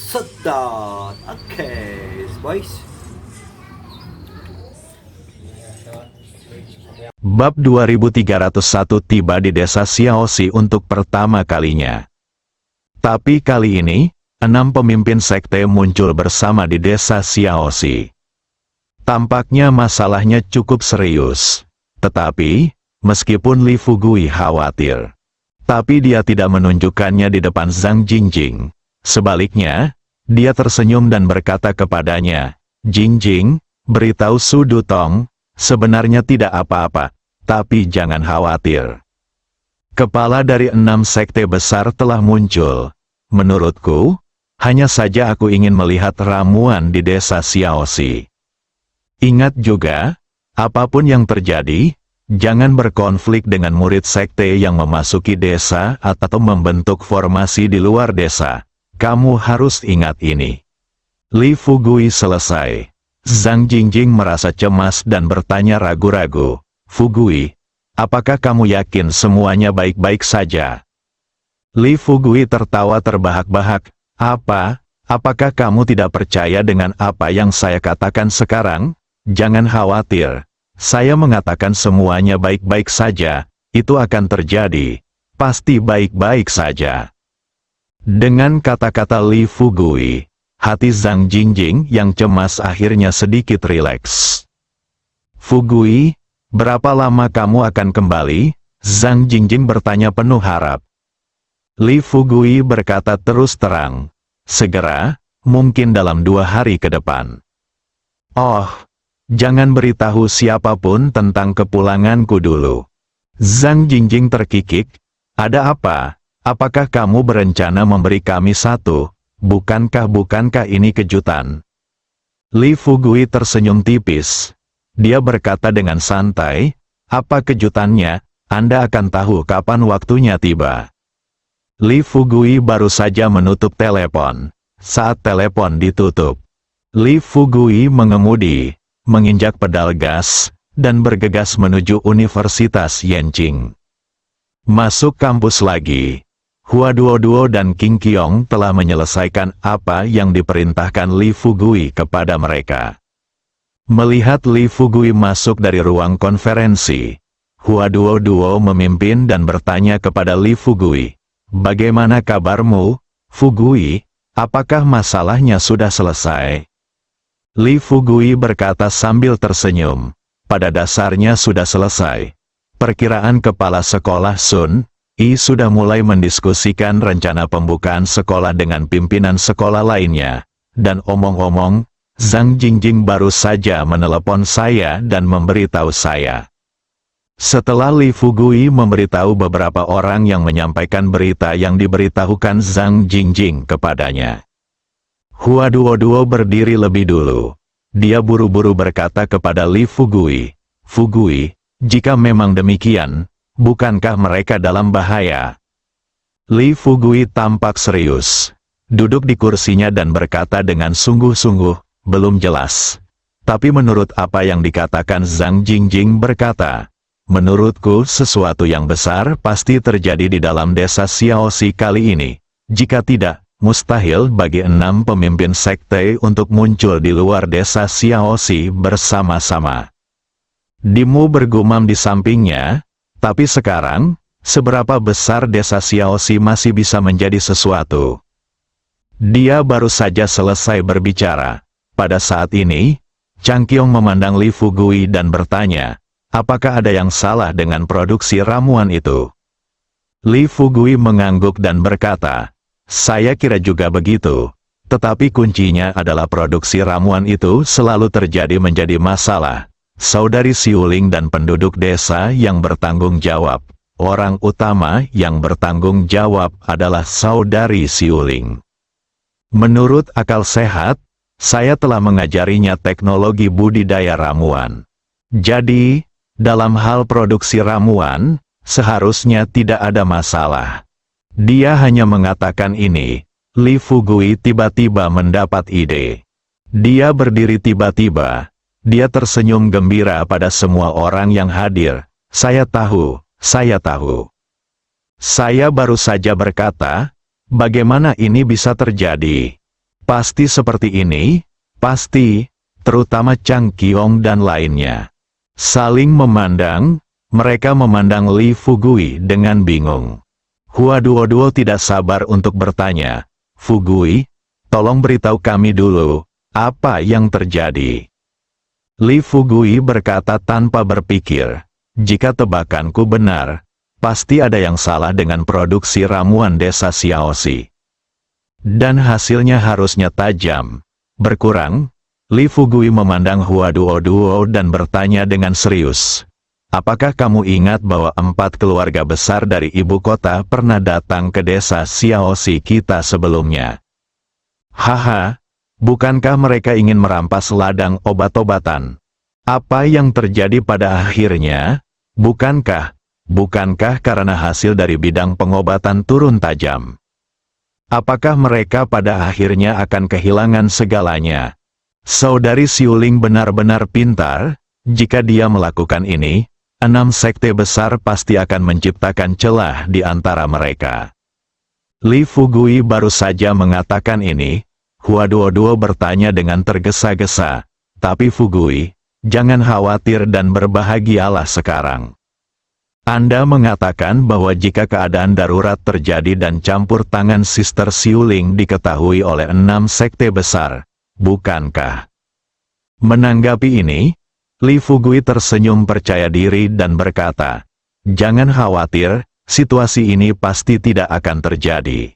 Sedot. Oke, boys. Bab 2301 tiba di desa Xiaoxi untuk pertama kalinya. Tapi kali ini, 6 pemimpin sekte muncul bersama di desa Xiaoxi. Tampaknya masalahnya cukup serius. Tetapi, meskipun Li Fugui khawatir, tapi dia tidak menunjukkannya di depan Zhang Jingjing. Sebaliknya, dia tersenyum dan berkata kepadanya, "Jingjing, beritahu Su Dutong, sebenarnya tidak apa-apa, tapi jangan khawatir. Kepala dari 6 sekte besar telah muncul. Menurutku, hanya saja aku ingin melihat ramuan di desa Xiaoxi. Ingat juga, apapun yang terjadi, jangan berkonflik dengan murid sekte yang memasuki desa atau membentuk formasi di luar desa. Kamu harus ingat ini." Li Fugui selesai. Zhang Jingjing merasa cemas dan bertanya ragu-ragu, "Fugui, apakah kamu yakin semuanya baik-baik saja?" Li Fugui tertawa terbahak-bahak, Apakah kamu tidak percaya dengan apa yang saya katakan sekarang? Jangan khawatir. Saya mengatakan semuanya baik-baik saja, itu akan terjadi. Pasti baik-baik saja." Dengan kata-kata Li Fugui, hati Zhang Jingjing yang cemas akhirnya sedikit rileks. "Fugui, berapa lama kamu akan kembali?" Zhang Jingjing bertanya penuh harap. Li Fugui berkata terus terang, "Segera, mungkin dalam 2 hari ke depan." "Oh, jangan beritahu siapapun tentang kepulanganku dulu." Zhang Jingjing terkikik, "Ada apa? Apakah kamu berencana memberi kami satu? Bukankah ini kejutan?" Li Fugui tersenyum tipis. Dia berkata dengan santai, "Apa kejutannya? Anda akan tahu kapan waktunya tiba." Li Fugui baru saja menutup telepon. Saat telepon ditutup, Li Fugui mengemudi, menginjak pedal gas, dan bergegas menuju Universitas Yenqing. Masuk kampus lagi. Hua Duo dan King Qiong telah menyelesaikan apa yang diperintahkan Li Fugui kepada mereka. Melihat Li Fugui masuk dari ruang konferensi, Hua Duo memimpin dan bertanya kepada Li Fugui, "Bagaimana kabarmu, Fugui? Apakah masalahnya sudah selesai?" Li Fugui berkata sambil tersenyum, "Pada dasarnya sudah selesai. Perkiraan kepala sekolah Sun I sudah mulai mendiskusikan rencana pembukaan sekolah dengan pimpinan sekolah lainnya. Dan omong-omong, Zhang Jingjing baru saja menelepon saya dan memberitahu saya." Setelah Li Fugui memberitahu beberapa orang yang menyampaikan berita yang diberitahukan Zhang Jingjing kepadanya, Hua Duo berdiri lebih dulu. Dia buru-buru berkata kepada Li Fugui, "Fugui, jika memang demikian, bukankah mereka dalam bahaya?" Li Fugui tampak serius. Duduk di kursinya dan berkata dengan sungguh-sungguh, "Belum jelas. Tapi menurut apa yang dikatakan Zhang Jingjing berkata, menurutku sesuatu yang besar pasti terjadi di dalam desa Xiaoxi kali ini. Jika tidak, mustahil bagi 6 pemimpin sekte untuk muncul di luar desa Xiaoxi bersama-sama." Dimu bergumam di sampingnya, "Tapi sekarang, seberapa besar desa Xiaoxi masih bisa menjadi sesuatu?" Dia baru saja selesai berbicara. Pada saat ini, Chang Qiong memandang Li Fugui dan bertanya, "Apakah ada yang salah dengan produksi ramuan itu?" Li Fugui mengangguk dan berkata, "Saya kira juga begitu. Tetapi kuncinya adalah produksi ramuan itu selalu terjadi menjadi masalah. Saudari Xiuling dan penduduk desa yang bertanggung jawab. Orang utama yang bertanggung jawab adalah saudari Xiuling. Menurut akal sehat, saya telah mengajarinya teknologi budidaya ramuan. Jadi, dalam hal produksi ramuan, seharusnya tidak ada masalah." Dia hanya mengatakan ini. Li Fugui tiba-tiba mendapat ide. Dia berdiri tiba-tiba. Dia tersenyum gembira pada semua orang yang hadir. Saya tahu. Saya baru saja berkata, bagaimana ini bisa terjadi? Pasti seperti ini, pasti, terutama Chang Qiong dan lainnya. Saling memandang, mereka memandang Li Fugui dengan bingung. Hua Duoduo tidak sabar untuk bertanya, "Fugui, tolong beritahu kami dulu, apa yang terjadi?" Li Fugui berkata tanpa berpikir, "Jika tebakanku benar, pasti ada yang salah dengan produksi ramuan desa Xiaoxi. Dan hasilnya harusnya tajam, berkurang." Li Fugui memandang Hua Duoduo dan bertanya dengan serius, "Apakah kamu ingat bahwa 4 keluarga besar dari ibu kota pernah datang ke desa Xiaoxi kita sebelumnya? Haha, bukankah mereka ingin merampas ladang obat-obatan? Apa yang terjadi pada akhirnya? Bukankah karena hasil dari bidang pengobatan turun tajam? Apakah mereka pada akhirnya akan kehilangan segalanya?" Saudari Xiuling benar-benar pintar. Jika dia melakukan ini, 6 sekte besar pasti akan menciptakan celah di antara mereka. Li Fugui baru saja mengatakan ini, Hua Duoduo bertanya dengan tergesa-gesa, "Tapi Fugui, jangan khawatir dan berbahagialah sekarang. Anda mengatakan bahwa jika keadaan darurat terjadi dan campur tangan Sister Xiuling diketahui oleh 6 sekte besar, bukankah?" Menanggapi ini, Li Fugui tersenyum percaya diri dan berkata, "Jangan khawatir, situasi ini pasti tidak akan terjadi.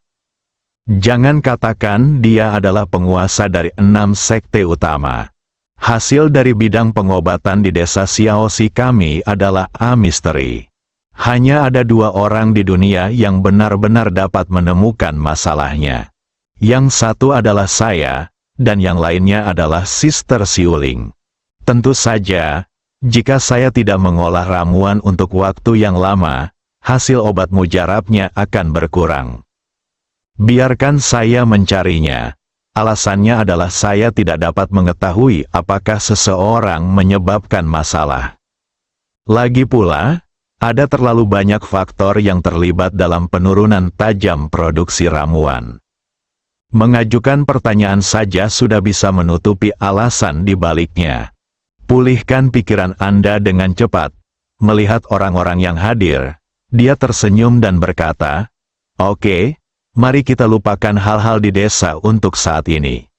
Jangan katakan dia adalah penguasa dari 6 sekte utama. Hasil dari bidang pengobatan di desa Xiaoxi kami adalah misteri. Hanya ada 2 orang di dunia yang benar-benar dapat menemukan masalahnya. Yang satu adalah saya, dan yang lainnya adalah Sister Xiuling. Tentu saja, jika saya tidak mengolah ramuan untuk waktu yang lama, hasil obat mujarabnya akan berkurang. Biarkan saya mencarinya. Alasannya adalah saya tidak dapat mengetahui apakah seseorang menyebabkan masalah. Lagi pula, ada terlalu banyak faktor yang terlibat dalam penurunan tajam produksi ramuan. Mengajukan pertanyaan saja sudah bisa menutupi alasan di baliknya. Pulihkan pikiran Anda dengan cepat." Melihat orang-orang yang hadir, dia tersenyum dan berkata, "Oke, mari kita lupakan hal-hal di desa untuk saat ini.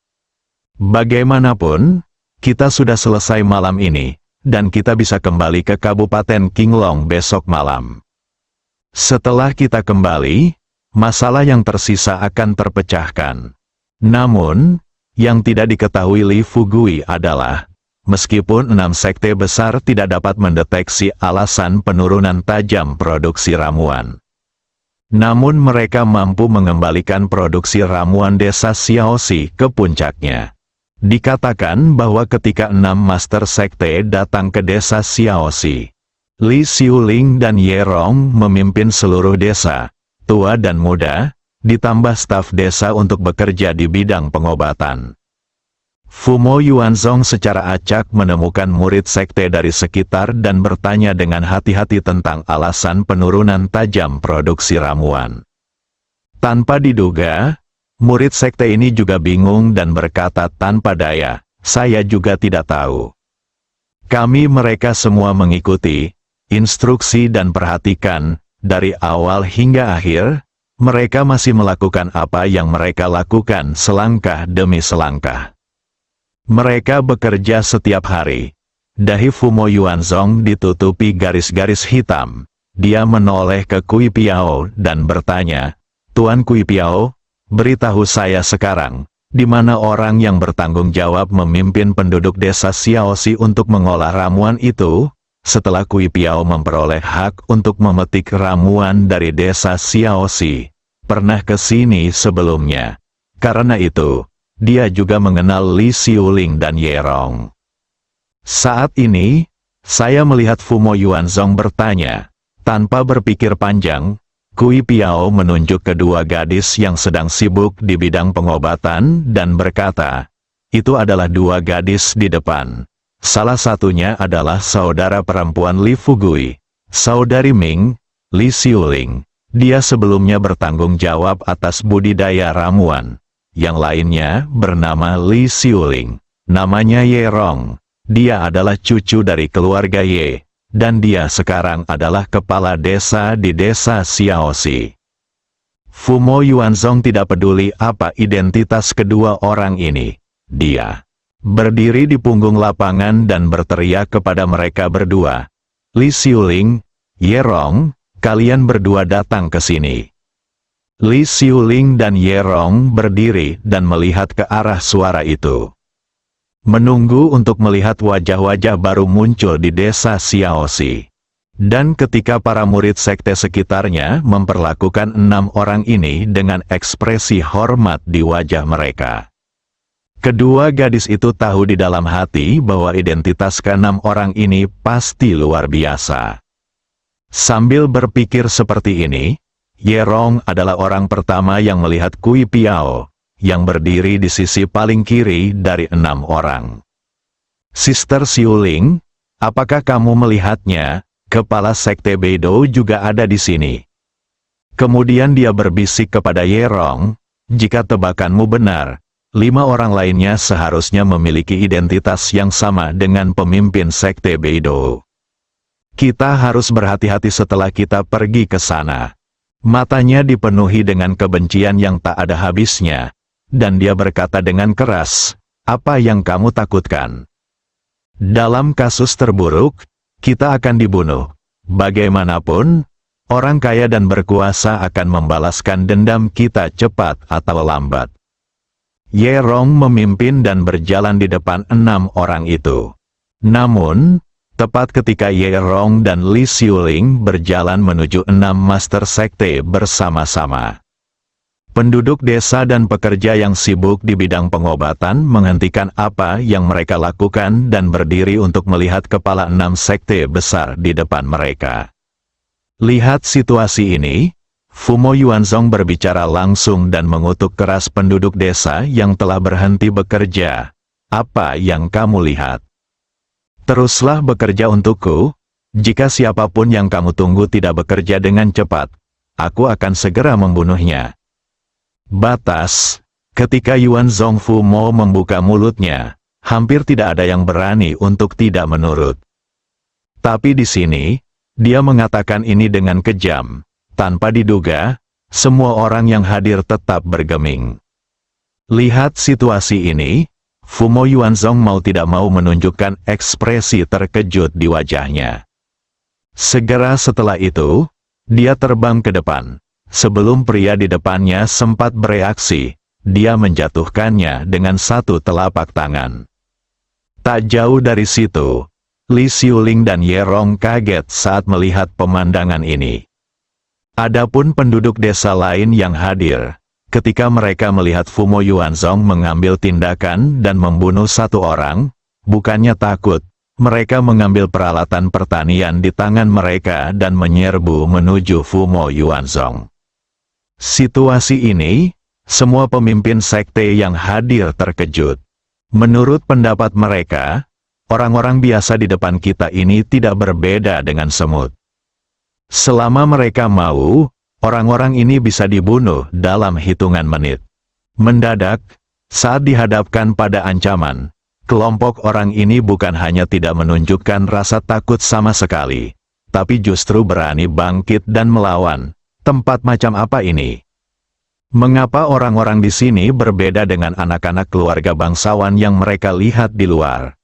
Bagaimanapun, kita sudah selesai malam ini, dan kita bisa kembali ke Kabupaten Qinglong besok malam. Setelah kita kembali, masalah yang tersisa akan terpecahkan." Namun, yang tidak diketahui Li Fugui adalah, meskipun 6 sekte besar tidak dapat mendeteksi alasan penurunan tajam produksi ramuan, namun mereka mampu mengembalikan produksi ramuan desa Xiaoxi ke puncaknya. Dikatakan bahwa ketika 6 master sekte datang ke desa Xiaoxi, Li Xiuling dan Ye Rong memimpin seluruh desa, tua dan muda, ditambah staf desa untuk bekerja di bidang pengobatan. Fumo Yuanzong secara acak menemukan murid sekte dari sekitar dan bertanya dengan hati-hati tentang alasan penurunan tajam produksi ramuan. Tanpa diduga, murid sekte ini juga bingung dan berkata tanpa daya, "Saya juga tidak tahu. Kami mereka semua mengikuti instruksi dan perhatikan, dari awal hingga akhir, mereka masih melakukan apa yang mereka lakukan selangkah demi selangkah. Mereka bekerja setiap hari." Dahi Fumo Yuanzong ditutupi garis-garis hitam. Dia menoleh ke Kui Piao dan bertanya, "Tuan Kui Piao, beritahu saya sekarang, di mana orang yang bertanggung jawab memimpin penduduk desa Xiaoxi untuk mengolah ramuan itu?" Setelah Kui Piao memperoleh hak untuk memetik ramuan dari desa Xiaoxi, pernah ke sini sebelumnya. Karena itu, dia juga mengenal Li Xiuling dan Ye Rong. Saat ini, saya melihat Fumo Yuanzong bertanya. Tanpa berpikir panjang, Kui Piao menunjuk kedua gadis yang sedang sibuk di bidang pengobatan dan berkata, "Itu adalah 2 gadis di depan. Salah satunya adalah saudara perempuan Li Fugui, saudari Ming, Li Xiuling. Dia sebelumnya bertanggung jawab atas budidaya ramuan. yang lainnya bernama Li Xiuling. Namanya Ye Rong. Dia adalah cucu dari keluarga Ye, dan dia sekarang adalah kepala desa di desa Xiaoxi. Fumo Yuanzong tidak peduli apa identitas kedua orang ini. Dia berdiri di punggung lapangan dan berteriak kepada mereka berdua. Li Xiuling, Ye Rong, kalian berdua datang ke sini. Li Xiuling dan Ye Rong berdiri dan melihat ke arah suara itu. Menunggu untuk melihat wajah-wajah baru muncul di desa Xiaoxi. Dan ketika para murid sekte sekitarnya memperlakukan 6 orang ini dengan ekspresi hormat di wajah mereka. Kedua gadis itu tahu di dalam hati bahwa identitas ke-6 orang ini pasti luar biasa. Sambil berpikir seperti ini, Ye Rong adalah orang pertama yang melihat Kui Piao, yang berdiri di sisi paling kiri dari 6 orang. Sister Xiuling, apakah kamu melihatnya? Kepala sekte Beidou juga ada di sini. Kemudian dia berbisik kepada Ye Rong, jika tebakanmu benar, 5 orang lainnya seharusnya memiliki identitas yang sama dengan pemimpin sekte Beidou. Kita harus berhati-hati setelah kita pergi ke sana. Matanya dipenuhi dengan kebencian yang tak ada habisnya. Dan dia berkata dengan keras, apa yang kamu takutkan? Dalam kasus terburuk, kita akan dibunuh. Bagaimanapun, orang kaya dan berkuasa akan membalaskan dendam kita cepat atau lambat. Ye Rong memimpin dan berjalan di depan 6 orang itu. Namun, tepat ketika Ye Rong dan Li Xiuling berjalan menuju 6 master sekte bersama-sama. Penduduk desa dan pekerja yang sibuk di bidang pengobatan menghentikan apa yang mereka lakukan dan berdiri untuk melihat kepala 6 sekte besar di depan mereka. Lihat situasi ini, Fumo Yuanzong berbicara langsung dan mengutuk keras penduduk desa yang telah berhenti bekerja. Apa yang kamu lihat? Teruslah bekerja untukku. Jika siapapun yang kamu tunggu tidak bekerja dengan cepat, aku akan segera membunuhnya. Batas. Ketika Yuanzong Fumo membuka mulutnya, hampir tidak ada yang berani untuk tidak menurut. Tapi di sini, dia mengatakan ini dengan kejam. Tanpa diduga, semua orang yang hadir tetap bergeming. Lihat situasi ini, Fumo Yuanzong mau tidak mau menunjukkan ekspresi terkejut di wajahnya. Segera setelah itu, dia terbang ke depan. Sebelum pria di depannya sempat bereaksi, dia menjatuhkannya dengan satu telapak tangan. Tak jauh dari situ, Li Xiuling dan Ye Rong kaget saat melihat pemandangan ini. Adapun penduduk desa lain yang hadir, ketika mereka melihat Fumo Yuanzong mengambil tindakan dan membunuh 1 orang, bukannya takut, mereka mengambil peralatan pertanian di tangan mereka dan menyerbu menuju Fumo Yuanzong. Situasi ini, semua pemimpin sekte yang hadir terkejut. Menurut pendapat mereka, orang-orang biasa di depan kita ini tidak berbeda dengan semut. Selama mereka mau, orang-orang ini bisa dibunuh dalam hitungan menit. Mendadak, saat dihadapkan pada ancaman, kelompok orang ini bukan hanya tidak menunjukkan rasa takut sama sekali, tapi justru berani bangkit dan melawan. Tempat macam apa ini? Mengapa orang-orang di sini berbeda dengan anak-anak keluarga bangsawan yang mereka lihat di luar?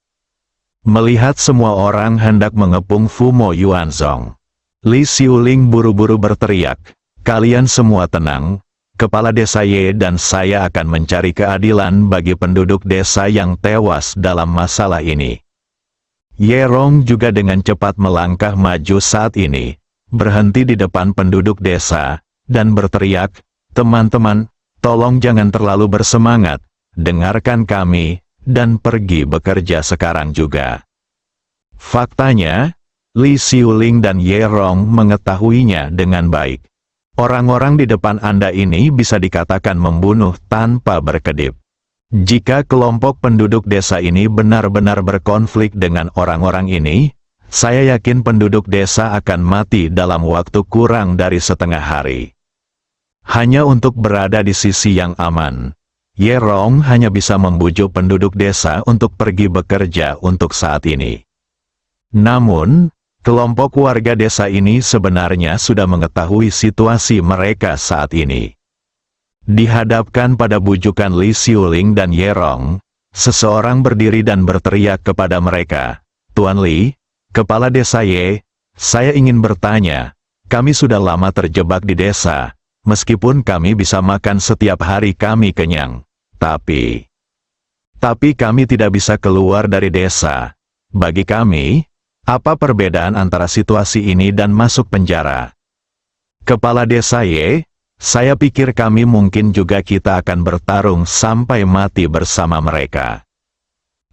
Melihat semua orang hendak mengepung Fumo Yuanzong, Li Xiuling buru-buru berteriak, kalian semua tenang, kepala desa Ye dan saya akan mencari keadilan bagi penduduk desa yang tewas dalam masalah ini. Ye Rong juga dengan cepat melangkah maju saat ini, berhenti di depan penduduk desa, dan berteriak, teman-teman, tolong jangan terlalu bersemangat, dengarkan kami, dan pergi bekerja sekarang juga. Faktanya, Li Xiuling dan Ye Rong mengetahuinya dengan baik. Orang-orang di depan Anda ini bisa dikatakan membunuh tanpa berkedip. Jika kelompok penduduk desa ini benar-benar berkonflik dengan orang-orang ini, saya yakin penduduk desa akan mati dalam waktu kurang dari setengah hari. Hanya untuk berada di sisi yang aman, Yerong hanya bisa membujuk penduduk desa untuk pergi bekerja untuk saat ini. Namun, kelompok warga desa ini sebenarnya sudah mengetahui situasi mereka saat ini. Dihadapkan pada bujukan Li Xiuling dan Yerong, seseorang berdiri dan berteriak kepada mereka, "Tuan Li, kepala desa Ye, saya ingin bertanya, kami sudah lama terjebak di desa, meskipun kami bisa makan setiap hari kami kenyang. Tapi kami tidak bisa keluar dari desa. Bagi kami, apa perbedaan antara situasi ini dan masuk penjara?" Kepala desa Ye, saya pikir kami mungkin juga kita akan bertarung sampai mati bersama mereka.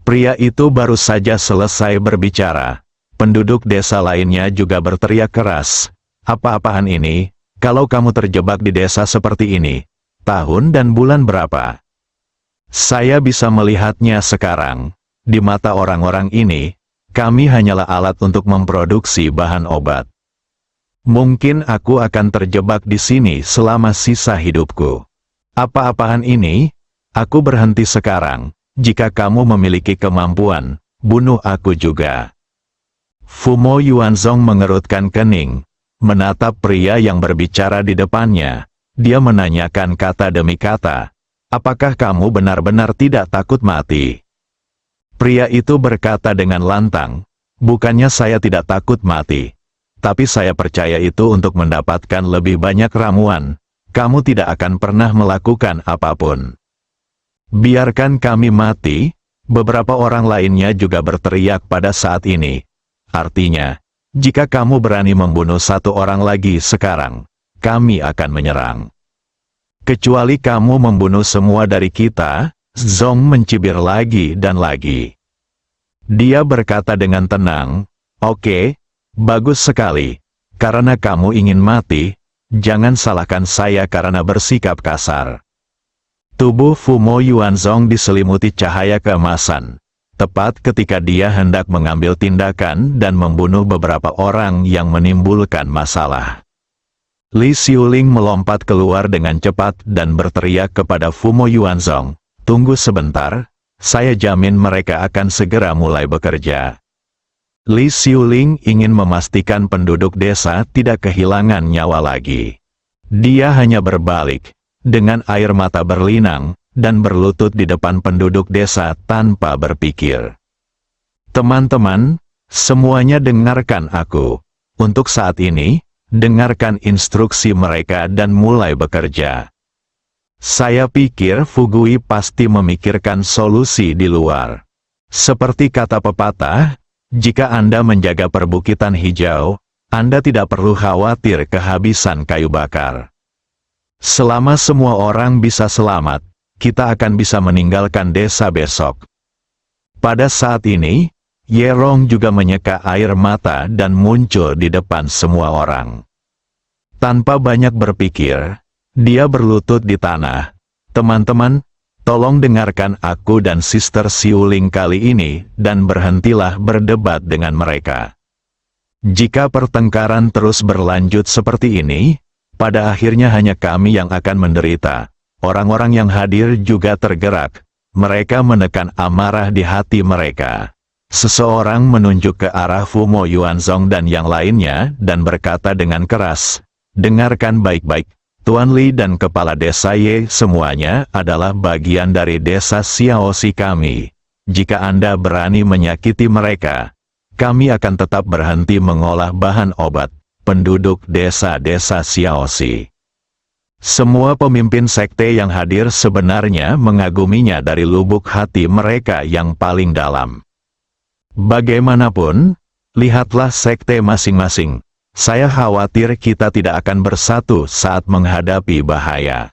Pria itu baru saja selesai berbicara. Penduduk desa lainnya juga berteriak keras, "Apa-apaan ini? Kalau kamu terjebak di desa seperti ini, tahun dan bulan berapa?" Saya bisa melihatnya sekarang. Di mata orang-orang ini, kami hanyalah alat untuk memproduksi bahan obat. Mungkin aku akan terjebak di sini selama sisa hidupku. Apa-apaan ini? Aku berhenti sekarang. Jika kamu memiliki kemampuan, bunuh aku juga. Fumo Yuanzong mengerutkan kening, menatap pria yang berbicara di depannya. Dia menanyakan kata demi kata, "Apakah kamu benar-benar tidak takut mati?" Pria itu berkata dengan lantang, "Bukannya saya tidak takut mati, tapi saya percaya itu untuk mendapatkan lebih banyak ramuan. Kamu tidak akan pernah melakukan apapun. Biarkan kami mati." Beberapa orang lainnya juga berteriak pada saat ini. Artinya, jika kamu berani membunuh satu orang lagi sekarang, kami akan menyerang. Kecuali kamu membunuh semua dari kita. Zong mencibir lagi dan lagi. Dia berkata dengan tenang, "Oke, bagus sekali. Karena kamu ingin mati, jangan salahkan saya karena bersikap kasar." Tubuh Fumo Yuanzong diselimuti cahaya keemasan. Tepat ketika dia hendak mengambil tindakan dan membunuh beberapa orang yang menimbulkan masalah. Li Xiuling melompat keluar dengan cepat dan berteriak kepada Fumo Yuanzong, "Tunggu sebentar, saya jamin mereka akan segera mulai bekerja." Li Xiuling ingin memastikan penduduk desa tidak kehilangan nyawa lagi. Dia hanya berbalik, dengan air mata berlinang, dan berlutut di depan penduduk desa tanpa berpikir. "Teman-teman, semuanya dengarkan aku. Untuk saat ini, dengarkan instruksi mereka dan mulai bekerja. Saya pikir Fugui pasti memikirkan solusi di luar. Seperti kata pepatah, jika Anda menjaga perbukitan hijau, Anda tidak perlu khawatir kehabisan kayu bakar. Selama semua orang bisa selamat, kita akan bisa meninggalkan desa besok." Pada saat ini, Yerong juga menyeka air mata dan muncul di depan semua orang. Tanpa banyak berpikir, dia berlutut di tanah. "Teman-teman, tolong dengarkan aku dan Sister Xiuling kali ini dan berhentilah berdebat dengan mereka. Jika pertengkaran terus berlanjut seperti ini, pada akhirnya hanya kami yang akan menderita." Orang-orang yang hadir juga tergerak. Mereka menekan amarah di hati mereka. Seseorang menunjuk ke arah Fumo Yuanzong dan yang lainnya dan berkata dengan keras, "Dengarkan baik-baik, Tuan Li dan Kepala Desa Ye, semuanya adalah bagian dari desa Xiaoxi kami. Jika Anda berani menyakiti mereka, kami akan tetap berhenti mengolah bahan obat." Penduduk desa-desa Xiaoxi. Semua pemimpin sekte yang hadir sebenarnya mengaguminya dari lubuk hati mereka yang paling dalam. Bagaimanapun, lihatlah sekte masing-masing. Saya khawatir kita tidak akan bersatu saat menghadapi bahaya.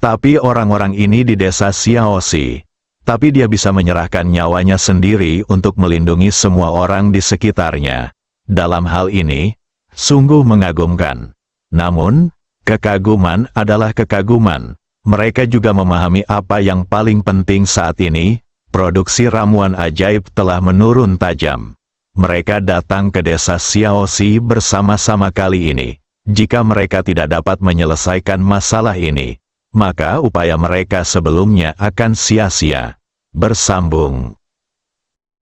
Tapi orang-orang ini di desa Xiaoxi, tapi dia bisa menyerahkan nyawanya sendiri untuk melindungi semua orang di sekitarnya. Dalam hal ini, sungguh mengagumkan. Namun, kekaguman adalah kekaguman. Mereka juga memahami apa yang paling penting saat ini. Produksi ramuan ajaib telah menurun tajam. Mereka datang ke desa Xiaoxi bersama-sama kali ini. Jika mereka tidak dapat menyelesaikan masalah ini, maka upaya mereka sebelumnya akan sia-sia. Bersambung.